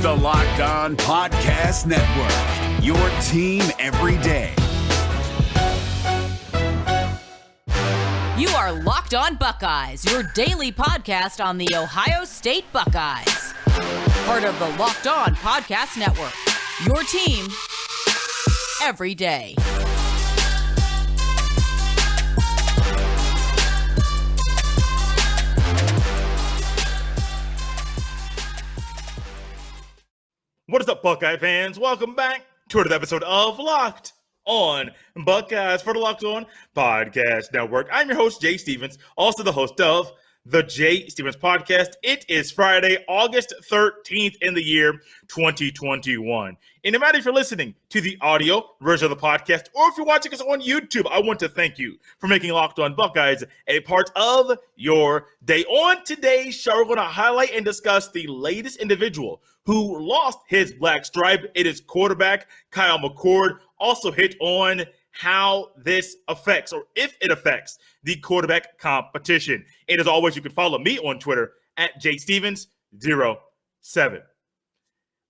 the Locked On Podcast Network, your team every day. You are Locked On Buckeyes, your daily podcast on the Ohio State Buckeyes. Part of the Locked On Podcast Network, your team every day. What is up, Buckeye fans? Welcome back to another episode of Locked On Buckeyes for the Locked On Podcast Network. I'm your host, Jay Stevens, also the host of the Jay Stevens Podcast. It is Friday, August 13th in the year 2021. And no matter if you're listening to the audio version of the podcast or if you're watching us on YouTube, I want to thank you for making Locked On Buckeyes a part of your day. On today's show, we're going to highlight and discuss the latest individual who lost his black stripe. It is quarterback Kyle McCord. Also hit on how this affects, or if it affects, the quarterback competition. And as always, you can follow me on Twitter at jstevens07.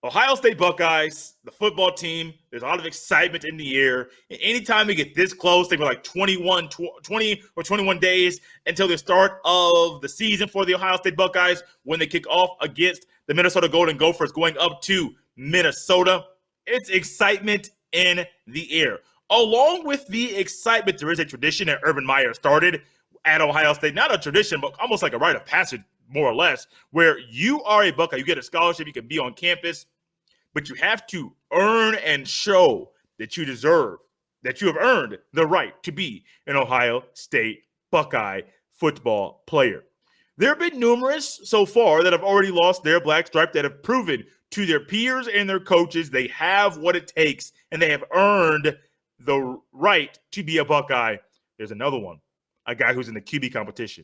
Ohio State Buckeyes, the football team, there's a lot of excitement in the air. And anytime we get this close, they were like 20 or 21 days until the start of the season for the Ohio State Buckeyes when they kick off against the Minnesota Golden Gophers going up to Minnesota. It's excitement in the air. Along with the excitement, there is a tradition that Urban Meyer started at Ohio State. Not a tradition, but almost like a rite of passage, more or less, where you are a Buckeye. You get a scholarship, you can be on campus, but you have to earn and show that you deserve, that you have earned the right to be an Ohio State Buckeye football player. There have been numerous so far that have already lost their black stripe, that have proven to their peers and their coaches they have what it takes and they have earned the right to be a Buckeye. There's another one, a guy who's in the QB competition.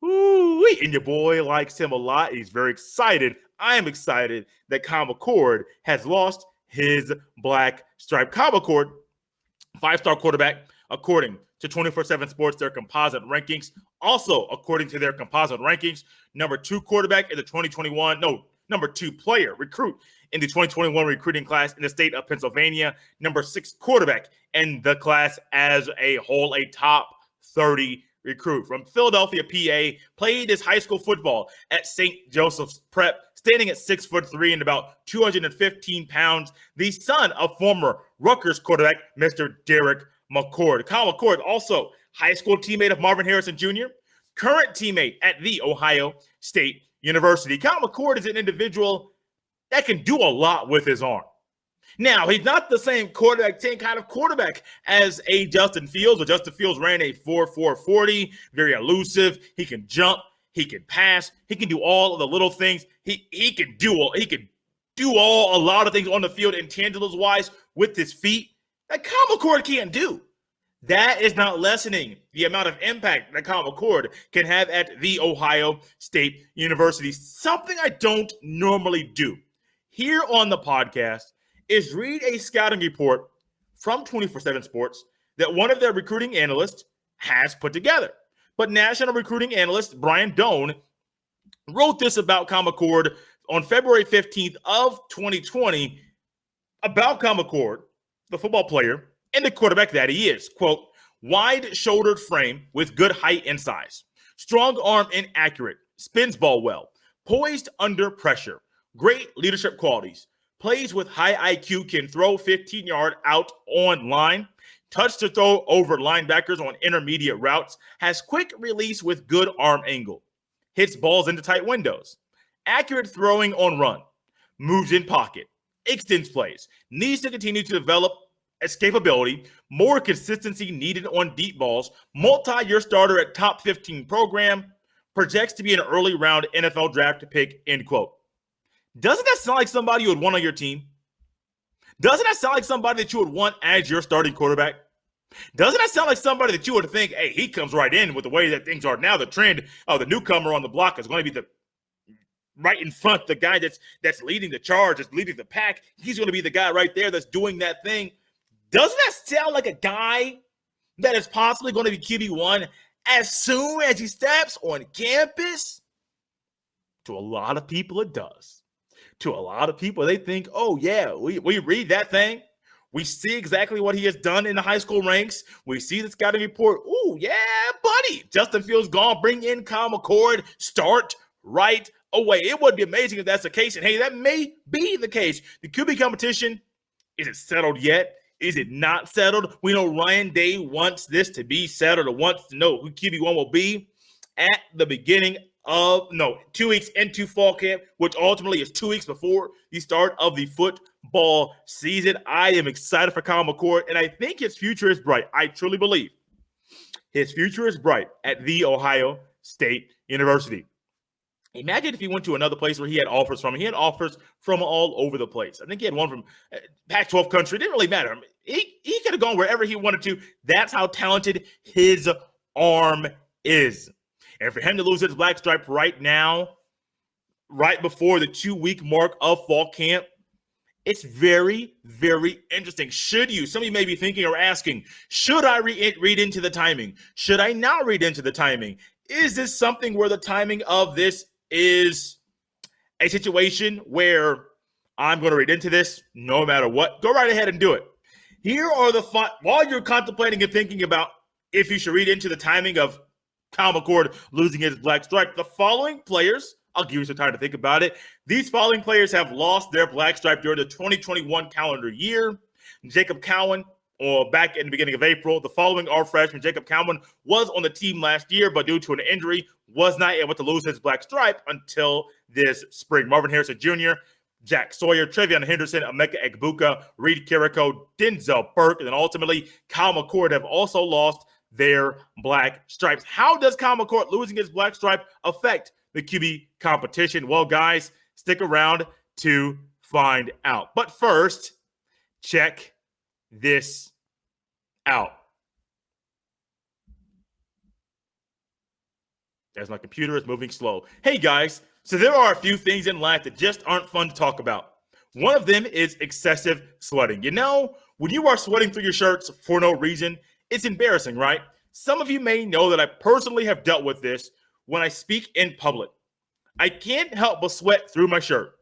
Ooh-wee. And your boy likes him a lot. He's very excited. I am excited that Kyle McCord has lost his black stripe. Kyle McCord, five-star quarterback, according to 24/7 Sports, their composite rankings. Also, according to their composite rankings, number 2 quarterback in the 2021, number 2 player, recruit in the 2021 recruiting class in the state of Pennsylvania, number 6 quarterback in the class as a whole, a top 30 recruit from Philadelphia, PA, played his high school football at St. Joseph's Prep, standing at 6'3" and about 215 pounds, the son of former Rutgers quarterback, Mr. Derek McCord. Kyle McCord, also high school teammate of Marvin Harrison Jr., current teammate at The Ohio State University. Kyle McCord is an individual that can do a lot with his arm. Now, he's not the same kind of quarterback as a Justin Fields, but Justin Fields ran a 4.4 40, very elusive. He can jump, he can pass, he can do all of the little things. He can do a lot of things on the field, intangibles wise, with his feet that Kyle McCord can't do. That is not lessening the amount of impact that Kyle McCord can have at The Ohio State University. Something I don't normally do here on the podcast is read a scouting report from 24/7 Sports that one of their recruiting analysts has put together. But national recruiting analyst Brian Doan wrote this about Kyle McCord on February 15th of 2020 about Kyle McCord, the football player, and the quarterback that he is. Quote, wide-shouldered frame with good height and size, strong arm and accurate, spins ball well, poised under pressure, great leadership qualities, plays with high IQ, can throw 15-yard out on line, touch to throw over linebackers on intermediate routes, has quick release with good arm angle, hits balls into tight windows, accurate throwing on run, moves in pocket, extends plays, needs to continue to develop escapability, more consistency needed on deep balls, multi-year starter at top 15 program, projects to be an early round NFL draft pick, end quote. Doesn't that sound like somebody you would want on your team? Doesn't that sound like somebody that you would want as your starting quarterback? Doesn't that sound like somebody that you would think, hey, he comes right in with the way that things are now? The trend of the newcomer on the block is going to be the right in front, the guy that's leading the charge, that's leading the pack. He's going to be the guy right there that's doing that thing. Doesn't that sound like a guy that is possibly going to be QB1 as soon as he steps on campus? To a lot of people, it does. to a lot of people, they think, oh, yeah, we read that thing. We see exactly what he has done in the high school ranks. We see the scouting report. Oh, yeah, buddy. Justin Fields gone. Bring in Kyle McCord. Start right away. It would be amazing if that's the case. And, hey, that may be the case. The QB competition, is it settled yet? Is it not settled? We know Ryan Day wants this to be settled or wants to know who QB1 will be at the beginning of, 2 weeks into fall camp, which ultimately is 2 weeks before the start of the football season. I am excited for Kyle McCord, and I think his future is bright. I truly believe his future is bright at The Ohio State University. Imagine if he went to another place where he had offers from. He had offers from all over the place. I think he had one from Pac-12 country. It didn't really matter. He could have gone wherever he wanted to. That's how talented his arm is. And for him to lose his black stripe right now, right before the 2-week mark of fall camp, it's very, very interesting. Should you? Some of you may be thinking or asking, should I read into the timing? Should I not read into the timing? Is this something where the timing of this is a situation where I'm going to read into this no matter what? Go right ahead and do it. Here are while you're contemplating and thinking about if you should read into the timing of Kyle McCord losing his black stripe, the following players, I'll give you some time to think about it. These following players have lost their black stripe during the 2021 calendar year. Jacob Cowan, back in the beginning of April. The following are freshmen. Jacob Cowan was on the team last year, but due to an injury, was not able to lose his black stripe until this spring. Marvin Harrison Jr., Jack Sawyer, Travion Henderson, Emeka Egbuka, Reed Carrico, Denzel Burke, and then ultimately Kyle McCord have also lost their black stripes. How does Kyle McCord losing his black stripe affect the QB competition? Well, guys, stick around to find out. But first, check this out. As my computer is moving slow. Hey, guys, so there are a few things in life that just aren't fun to talk about. One of them is excessive sweating. You know, when you are sweating through your shirts for no reason, it's embarrassing, right? Some of you may know that I personally have dealt with this when I speak in public. I can't help but sweat through my shirt.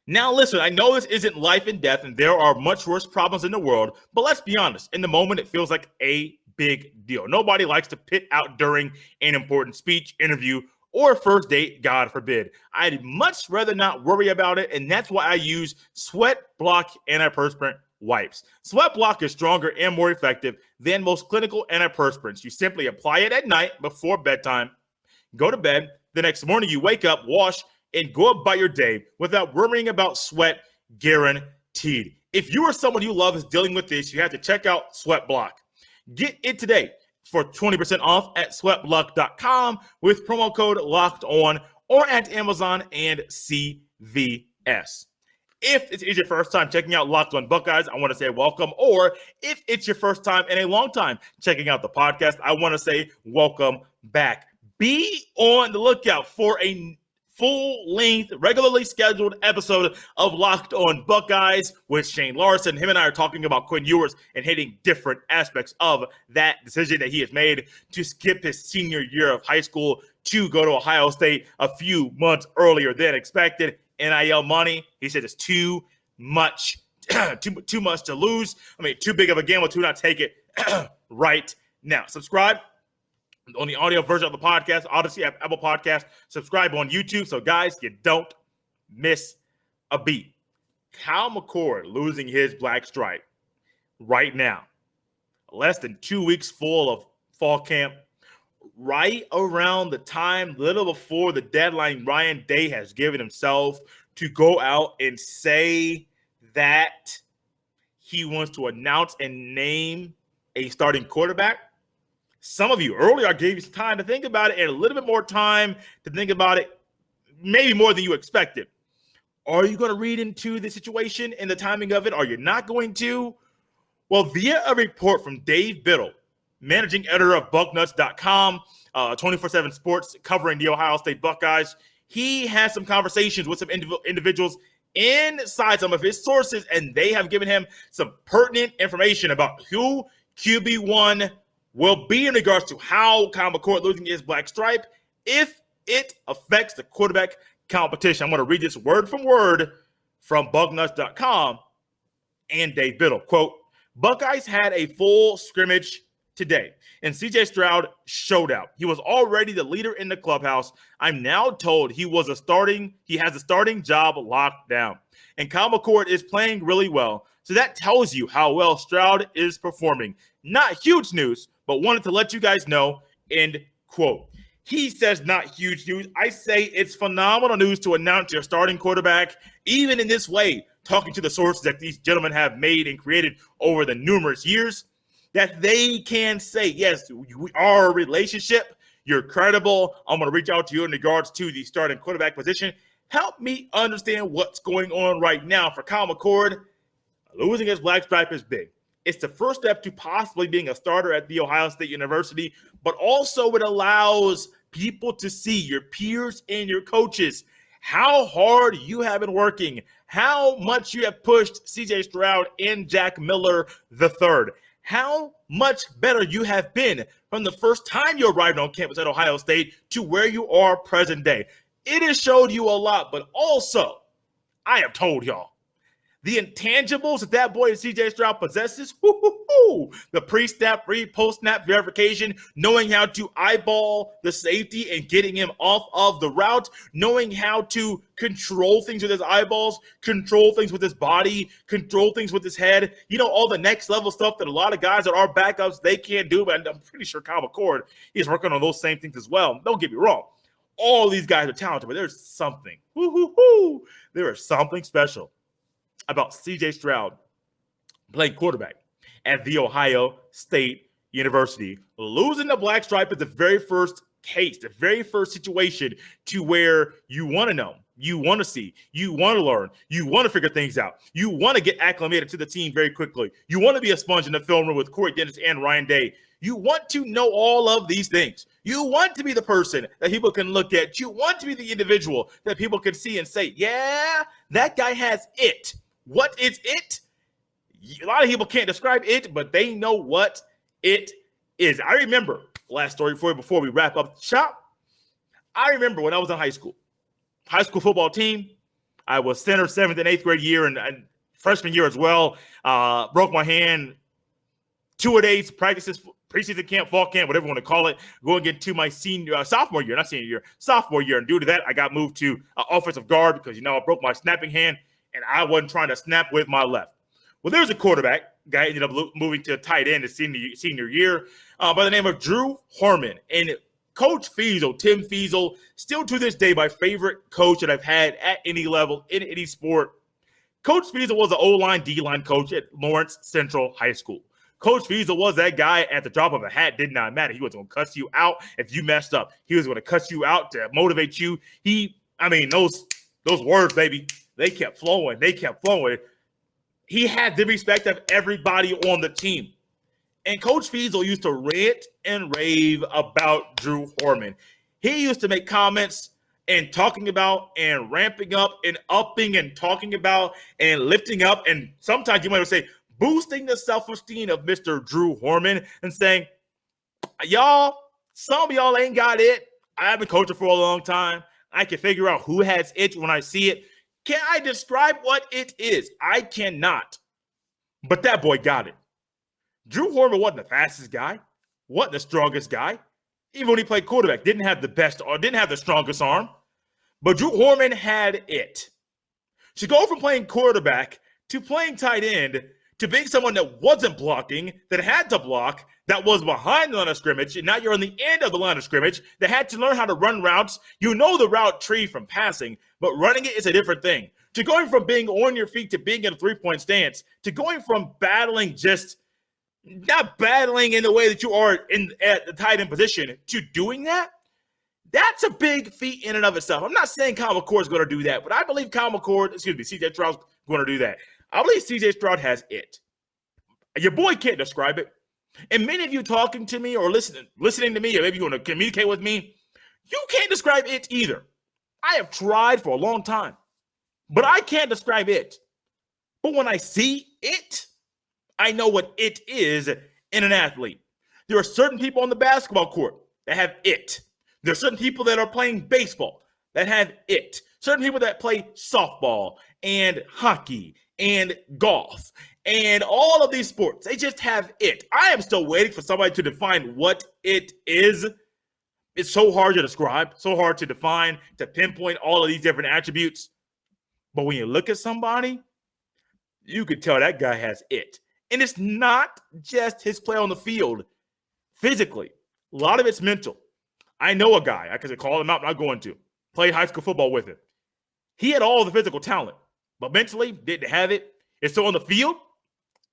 Now, listen, I know this isn't life and death, and there are much worse problems in the world, but let's be honest. In the moment, it feels like a big deal. Nobody likes to pit out during an important speech, interview, or first date, God forbid. I'd much rather not worry about it, and that's why I use Sweat Block antiperspirant wipes. Sweat Block is stronger and more effective than most clinical antiperspirants. You simply apply it at night before bedtime, go to bed. The next morning, you wake up, wash, and go about your day without worrying about sweat, guaranteed. If you or someone you love is dealing with this, you have to check out Sweat Block. Get it today for 20% off at sweatblock.com with promo code LOCKEDON or at Amazon and CVS. If it is your first time checking out Locked On Buckeyes, I want to say welcome. Or if it's your first time in a long time checking out the podcast, I want to say welcome back. Be on the lookout for a full-length, regularly scheduled episode of Locked On Buckeyes with Shane Larson. Him and I are talking about Quinn Ewers and hitting different aspects of that decision that he has made to skip his senior year of high school to go to Ohio State a few months earlier than expected. NIL money, he said, it's too much, too much to lose. I mean, too big of a gamble to not take it right now. Subscribe on the audio version of the podcast, Odyssey, Apple Podcast. Subscribe on YouTube. So, guys, you don't miss a beat. Kyle McCord losing his black stripe right now. Less than 2 weeks full of fall camp. Right around the time, little before the deadline, Ryan Day has given himself to go out and say that he wants to announce and name a starting quarterback. Some of you earlier, I gave you some time to think about it and a little bit more time to think about it, maybe more than you expected. Are you going to read into the situation and the timing of it? Are you not going to? Well, via a report from Dave Biddle, managing editor of Bucknuts.com, 24/7 Sports covering the Ohio State Buckeyes, he has some conversations with some individuals inside some of his sources, and they have given him some pertinent information about who QB1 will be in regards to how Kyle McCord losing his black stripe, if it affects the quarterback competition. I'm going to read this word from word from bugnuts.com and Dave Biddle. Quote, Buckeyes had a full scrimmage today, and C.J. Stroud showed out. He was already the leader in the clubhouse. I'm now told he has a starting job locked down. And Kyle McCord is playing really well. So that tells you how well Stroud is performing. Not huge news, but wanted to let you guys know, end quote. He says not huge news. I say it's phenomenal news to announce your starting quarterback, even in this way, talking to the sources that these gentlemen have made and created over the numerous years, that they can say, yes, we are a relationship. You're credible. I'm going to reach out to you in regards to the starting quarterback position. Help me understand what's going on right now. For Kyle McCord, losing his black stripe is big. It's the first step to possibly being a starter at The Ohio State University, but also it allows people to see, your peers and your coaches, how hard you have been working, how much you have pushed C.J. Stroud and Jack Miller III, how much better you have been from the first time you arrived on campus at Ohio State to where you are present day. It has showed you a lot, but also, I have told y'all, the intangibles that boy C.J. Stroud possesses, the pre-snap, post-snap verification, knowing how to eyeball the safety and getting him off of the route, knowing how to control things with his eyeballs, control things with his body, control things with his head, all the next level stuff that a lot of guys that are backups, they can't do, but I'm pretty sure Kyle McCord is working on those same things as well. Don't get me wrong. All these guys are talented, but there's something, there is something special about C.J. Stroud playing quarterback at The Ohio State University. Losing the black stripe is the very first case, the very first situation to where you want to know, you want to see, you want to learn, you want to figure things out, you want to get acclimated to the team very quickly, you want to be a sponge in the film room with Corey Dennis and Ryan Day. You want to know all of these things. You want to be the person that people can look at. You want to be the individual that people can see and say, yeah, that guy has it. What is it? A lot of people can't describe it, but they know what it is. I remember, last story for you before we wrap up shop. I remember when I was in high school football team. I was center 7th and 8th grade year and freshman year as well. Broke my hand 2-a-days, practices, preseason camp, fall camp, whatever you want to call it, going into my sophomore year. And due to that, I got moved to offensive guard because, I broke my snapping hand and I wasn't trying to snap with my left. Well, there's a quarterback. Guy ended up moving to tight end his senior year by the name of Drew Harmon. And Coach Feasel, Tim Feasel, still to this day my favorite coach that I've had at any level, in any sport. Coach Feasel was an O-line, D-line coach at Lawrence Central High School. Coach Feasel was that guy at the drop of a hat, did not matter. He was going to cuss you out if you messed up. He was going to cuss you out to motivate you. Those words, baby, they kept flowing. He had the respect of everybody on the team. And Coach Feasel used to rant and rave about Drew Harmon. He used to make comments and talking about and ramping up and upping and talking about and lifting up. And sometimes you might say, boosting the self-esteem of Mr. Drew Harmon and saying, y'all, some of y'all ain't got it. I've been coaching for a long time. I can figure out who has it when I see it. Can I describe what it is? I cannot. But that boy got it. Drew Harmon wasn't the fastest guy, wasn't the strongest guy. Even when he played quarterback, didn't have the best or didn't have the strongest arm. But Drew Harmon had it. To go from playing quarterback to playing tight end to being someone that wasn't blocking, that had to block, that was behind the line of scrimmage, and now you're on the end of the line of scrimmage, that had to learn how to run routes. You know the route tree from passing, but running it is a different thing. To going from being on your feet to being in a three-point stance, to going from battling just not battling in the way that you are at the tight end position to doing that, that's a big feat in and of itself. I'm not saying Kyle McCord is going to do that, but I believe C.J. Stroud's going to do that. I believe C.J. Stroud has it. Your boy can't describe it. And many of you talking to me or listening to me, or maybe you want to communicate with me, you can't describe it either. I have tried for a long time, but I can't describe it. But when I see it, I know what it is in an athlete. There are certain people on the basketball court that have it. There are certain people that are playing baseball that have it. certain people that play softball and hockey and golf and all of these sports. They just have it. I am still waiting for somebody to define what it is. It's so hard to describe, so hard to define, to pinpoint all of these different attributes. But when you look at somebody, you can tell that guy has it. And it's not just his play on the field. Physically, a lot of it's mental. I know a guy, I could call him out, I'm not going to. Played high school football with him. He had all the physical talent, but mentally didn't have it. And so on the field,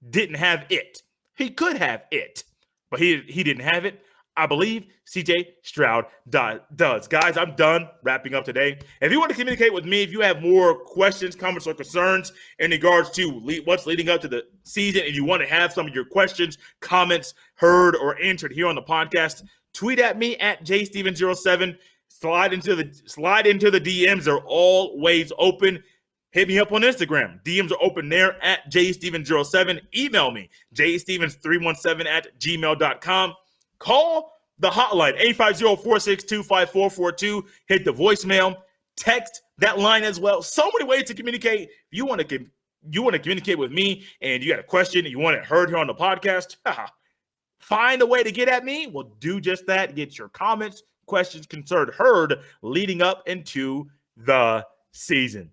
didn't have it. He could have it, but he didn't have it. I believe CJ Stroud does. Guys, I'm done wrapping up today. If you want to communicate with me, if you have more questions, comments, or concerns in regards to what's leading up to the season, and you want to have some of your questions, comments heard or answered here on the podcast, tweet at me at jsteven07. Slide into the DMs. They're always open. Hit me up on Instagram. DMs are open there at jsteven07. Email me, jstevens317@gmail.com. Call the hotline, 850-462-5442. Hit the voicemail. Text that line as well. So many ways to communicate. If you want to communicate with me and you got a question and you want it heard here on the podcast, find a way to get at me. Well, do just that. Get your comments, questions, concerns heard leading up into the season.